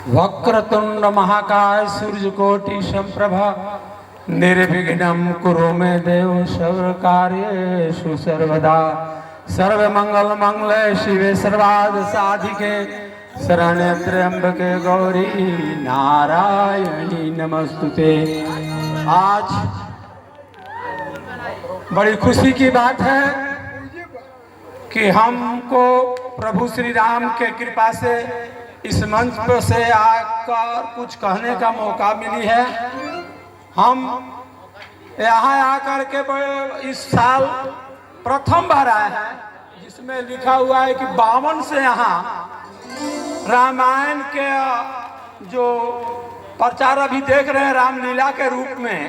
वक्रतुंड महाकाय सूर्यकोटि संप्रभा निर्विघ्नं कुरु मे देव सर्वकार्येषु सर्वदा। सर्वमंगल मंगले शिवे सर्वार्थ साधिके शरण्ये त्र्यंबके गौरी नारायणी नमस्तुते। आज बड़ी खुशी की बात है कि हमको प्रभु श्री राम के कृपा से इस मंच पर से आकर कुछ कहने का मौका मिली है। हम यहाँ आकर के इस साल प्रथम बार आए हैं, जिसमें लिखा हुआ है कि 52 से यहाँ रामायण के जो प्रचार अभी देख रहे हैं रामलीला के रूप में,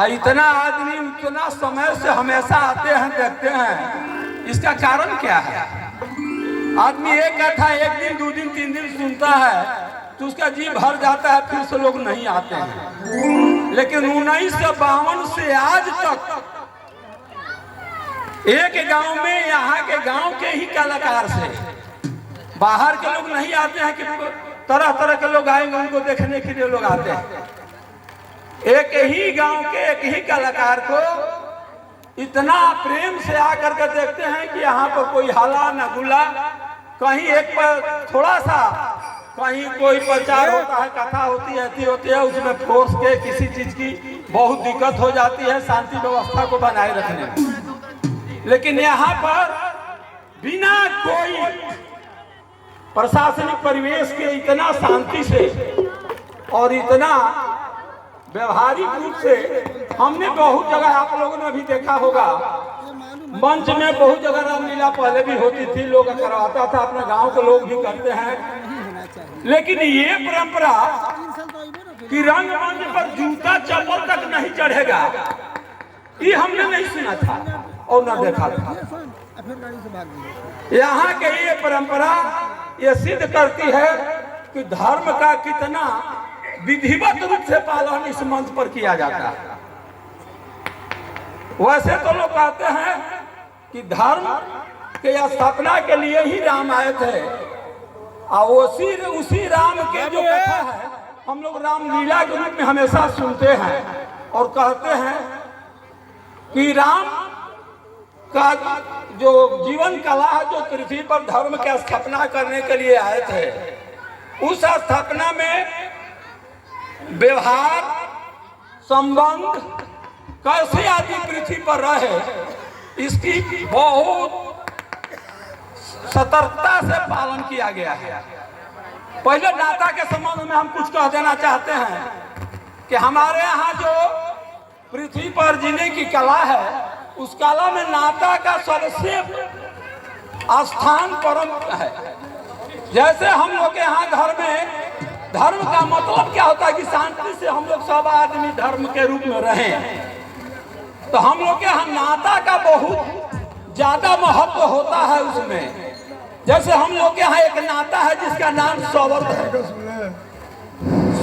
इतना आदमी उतना समय से हमेशा आते हैं देखते हैं। इसका कारण क्या है? आदमी एक कथा एक दिन 2 दिन 3 दिन सुनता है तो उसका जी भर जाता है, फिर से लोग नहीं आते हैं। लेकिन 1952 से आज तक एक गांव में, यहाँ के गांव के ही कलाकार से, बाहर के लोग नहीं आते हैं कि तरह तरह के लोग आएंगे उनको देखने के लिए लोग आते हैं। एक ही गांव के एक ही कलाकार को इतना प्रेम से आकर के देखते हैं कि यहाँ पर कोई हाला न गुला, कहीं एक पर थोड़ा सा कहीं कोई प्रचार होता है, कथा होती है, उसमें फोर्स के किसी चीज की बहुत दिक्कत हो जाती है शांति व्यवस्था को बनाए रखने में। लेकिन यहाँ पर बिना कोई प्रशासनिक परिवेश के इतना शांति से और इतना व्यवहारिक रूप से, हमने बहुत जगह, आप लोगों ने भी देखा होगा, मंच में बहुत जगह रामलीला पहले भी होती थी, लोग करवाता था, अपने गांव के लोग भी करते हैं। लेकिन ये परंपरा कि रंगमंच पर जूता चप्पल तक नहीं चढ़ेगा, ये हमने नहीं सुना था और न देखा था। यहाँ के ये परंपरा ये सिद्ध करती है कि धर्म का कितना विधिवत रूप से पालन इस मंच पर किया जाता है। वैसे तो लोग कहते हैं कि धर्म के स्थापना के लिए ही राम आए थे, और उसी राम के जो कथा है हम लोग रामलीला के रूप में हमेशा सुनते हैं और कहते हैं कि राम का जो जीवन कला है, जो पृथ्वी पर धर्म की स्थापना करने के लिए आए थे, उस स्थापना में व्यवहार संबंध कैसे आदमी पृथ्वी पर रहे, इसकी बहुत सतर्कता से पालन किया गया है। पहले नाता के संबंध में हम कुछ कह देना चाहते हैं कि हमारे यहाँ जो पृथ्वी पर जीने की कला है, उस कला में नाता का सबसे स्थान परम है। जैसे हम लोग के यहाँ घर में धर्म का मतलब क्या होता है कि शांति से हम लोग सब आदमी धर्म के रूप में रहें, तो हम लोग के यहाँ नाता का बहुत ज्यादा महत्व होता है उसमें। जैसे हम लोग के यहाँ एक नाता है जिसका नाम सौवत है।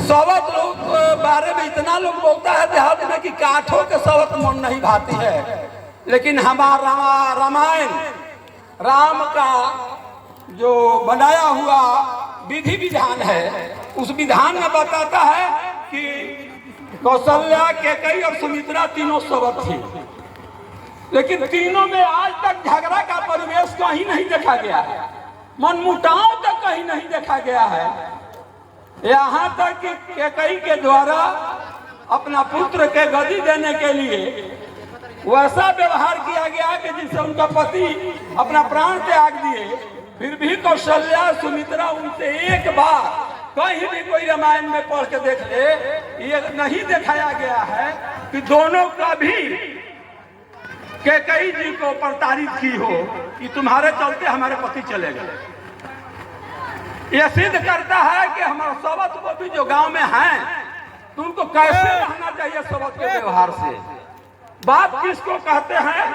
सौवत लोग बारे में इतना लोग बोलता है देहात में कि काठों के सौवत मन नहीं भाती है, लेकिन हमारा रामायण राम का जो बनाया हुआ विधि विधान है, उस विधान में बताता है कि कौशल्या, केकई और सुमित्रा तीनों सवत थी, लेकिन तीनों में आज तक झगड़ा का परिवेश कहीं नहीं देखा गया है, मनमुटाव तक कहीं नहीं देखा गया है। यहाँ तक कि केकई के द्वारा अपना पुत्र के गद्दी देने के लिए वैसा व्यवहार किया गया कि जिससे उनका पति अपना प्राण त्याग दिए, फिर भी कौशल्या सुमित्रा उनसे एक बार कहीं भी कोई रामायण में पढ़ के देख ले, ये नहीं दिखाया गया है कि दोनों का भी कैकेयी जी को प्रताड़ित की हो कि तुम्हारे चलते हमारे पति चले गए। यह सिद्ध करता है कि हमारा सवत को भी जो गांव में हैं, तो उनको कैसे रहना चाहिए सवत के व्यवहार से। बाप किसको कहते हैं?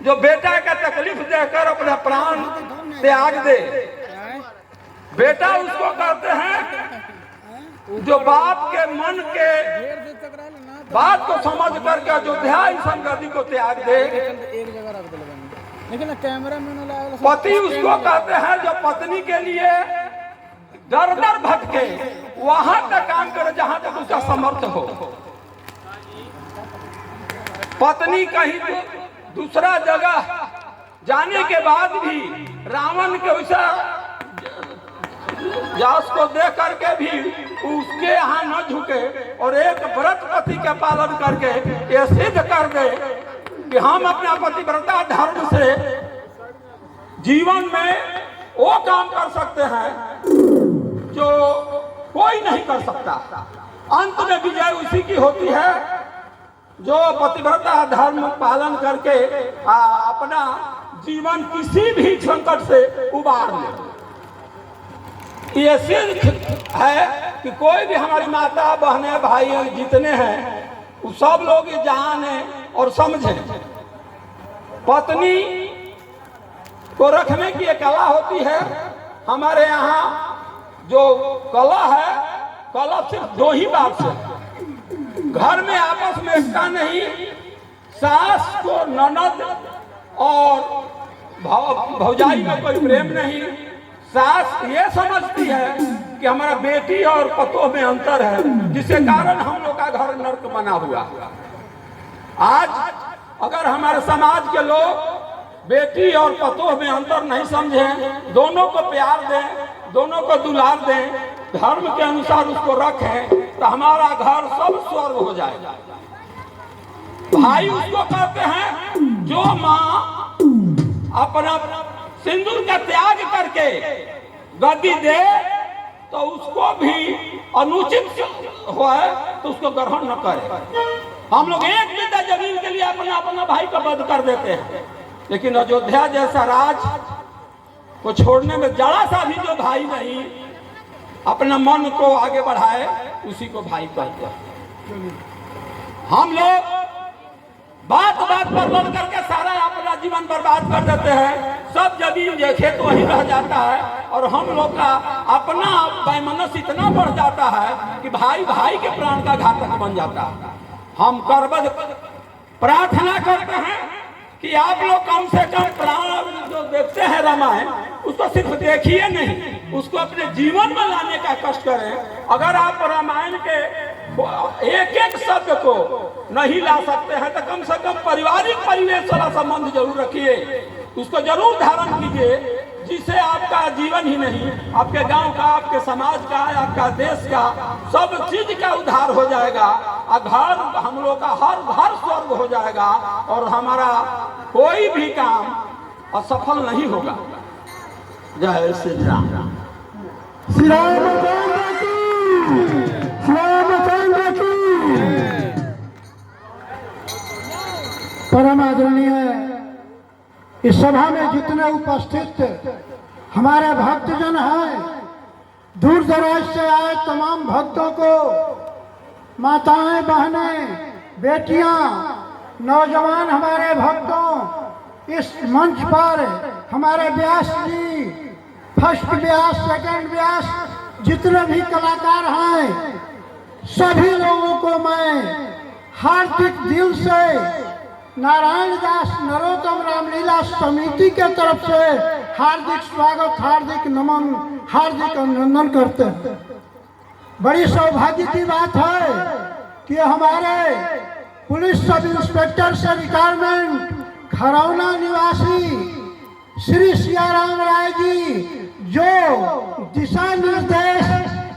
जो बेटा का तकलीफ देकर अपना प्राण त्याग दे, बेटा उसको कहते हैं जो बाप के मन के बात को समझ करके अयोध्या संगति को त्याग दे। लेकिन कैमरा मैन पति उसको कहते हैं जो पत्नी के लिए दर दर भटके, वहां तक काम करे जहां तक उसका समर्थ हो। पत्नी कहीं दूसरा जगह जाने के बाद भी रावण के वैसा जास को देख करके भी उसके यहाँ न झुके और एक व्रत पति का पालन करके ये सिद्ध कर दे कि हम अपना पतिव्रता धर्म से जीवन में वो काम कर सकते हैं जो कोई नहीं कर सकता। अंत में विजय उसी की होती है जो पतिव्रता धर्म पालन करके अपना जीवन किसी भी संकट से उबार ले। ये सिद्ध है कि कोई भी हमारी माता बहनें भाई जितने हैं वो सब लोग ये जाने और समझे। पत्नी को रखने की एक कला होती है। हमारे यहाँ जो कला है, कला सिर्फ 2 ही बात से, घर में आपस में एकता नहीं, सास को ननद और भौजाई में कोई प्रेम नहीं। सास ये समझती है कि हमारा बेटी और पतों में अंतर है, जिसके कारण हम लोग का घर नर्क बना हुआ। आज अगर हमारे समाज के लोग बेटी और पतों में अंतर नहीं समझें, दोनों को प्यार दें, दोनों को दुलार दें, धर्म के अनुसार उसको रखें, तो हमारा घर सब स्वर्ग हो जाएगा। भाई उसको कहते हैं जो माँ अपना सिंदूर का त्याग करके गद्दी दे तो उसको भी अनुचित हो तो उसको ग्रहण न करे। हम लोग एक बिंदा जमीन के लिए अपना भाई को वध कर देते हैं, लेकिन अयोध्या जैसा राज को छोड़ने में जरा सा भी जो भाई नहीं अपना मन को आगे बढ़ाए उसी को भाई कहते हैं। हम लोग बात बात पर लड़ करके सारा अपना जीवन बर्बाद कर देते हैं। सब जमीन देखे तो वही रह जाता है और हम लोग का अपना वैमनस्य इतना बढ़ जाता है कि भाई भाई के प्राण का घातक बन जाता है। हम करबद्ध प्रार्थना करते हैं कि आप लोग कम से कम प्राण जो देखते हैं रामायण उसको सिर्फ देखिए नहीं, उसको अपने जीवन में लाने का कष्ट करें। अगर आप रामायण के एक एक शब्द को नहीं ला सकते हैं तो कम से कम पारिवारिक परिवेश वाला संबंध जरूर रखिए, उसको जरूर धारण कीजिए, जिससे आपका जीवन ही नहीं आपके गांव का, आपके समाज का, आपका देश का सब चीज का उद्धार हो जाएगा। घर हम लोग का हर घर स्वर्ग हो जाएगा और हमारा कोई भी काम असफल नहीं होगा। जय श्री राम। श्री रामचंद्र की, श्री रामचंद्र की। परम आदरणीय इस सभा में जितने उपस्थित हमारे भक्तजन हैं, दूर दराज से आए तमाम भक्तों को, माताएं बहनें बेटियां नौजवान हमारे भक्तों, इस मंच पर हमारे व्यास जी, फर्स्ट व्यास, सेकंड व्यास, जितने भी कलाकार हैं सभी लोगों को मैं हार्दिक दिल से नारायण दास नरोत्तम रामलीला समिति के तरफ से हार्दिक स्वागत, हार्दिक नमन, हार्दिक अभिनंदन करते हैं। बड़ी सौभाग्य की बात है कि हमारे पुलिस सब इंस्पेक्टर से रिटायरमेंट खरौना निवासी श्री सियाराम राय जी जो दिशा निर्देश,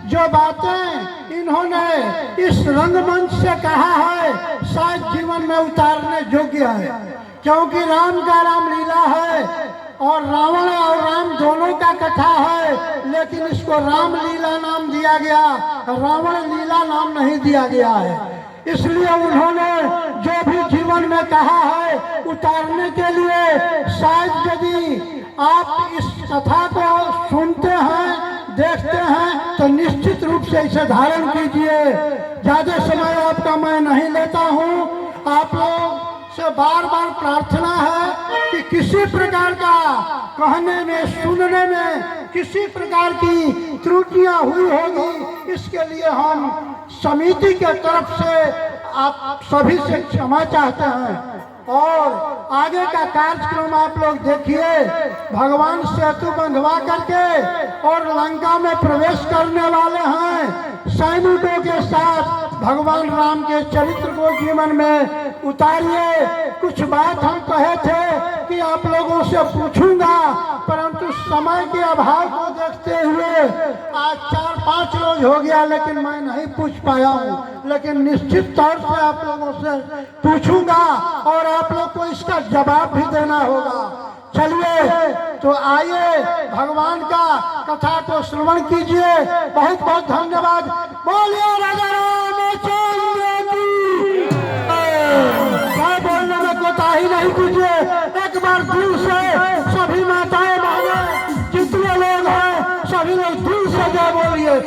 जो बातें इन्होंने इस रंगमंच से कहा है शायद जीवन में उतारने योग्य है, क्योंकि राम का रामलीला है और रावण और राम दोनों का कथा है, लेकिन इसको रामलीला नाम दिया गया, रावण लीला नाम नहीं दिया गया है। इसलिए उन्होंने जो भी जीवन में कहा है उतारने के लिए, शायद यदि आप इस कथा को सुनते हैं, देखते हैं तो निश्चित रूप से इसे धारण कीजिए। ज्यादा समय आपका मैं नहीं लेता हूँ। आप लोग से बार बार प्रार्थना है कि किसी प्रकार का कहने में, सुनने में किसी प्रकार की त्रुटियां हुई होगी, इसके लिए हम समिति के तरफ से आप सभी से क्षमा चाहते हैं और आगे का कार्यक्रम आप लोग देखिए। भगवान सेतु बंधवा करके और लंका में प्रवेश करने वाले हैं। सैनिकों के साथ भगवान राम के चरित्र को जीवन में उतारिए। कुछ बात हम कहे थे कि आप लोगों से पूछूंगा, परंतु समय के अभाव को देखते हुए आज 4-5 रोज हो गया, लेकिन मैं नहीं पूछ पाया हूँ। लेकिन निश्चित तौर से आप लोगों से पूछूंगा और आप लोग को इसका जवाब भी देना होगा। चलिए तो आइए भगवान का कथा को श्रवण कीजिए। बहुत बहुत धन्यवाद। बोलिए राजा रामचंद्र की। क्या बोलने में कोताही नहीं कीजिए। एक बार दिल से सभी माताएं बहनें जितने लोग हैं सभी लोग दिल से जय बोलिए।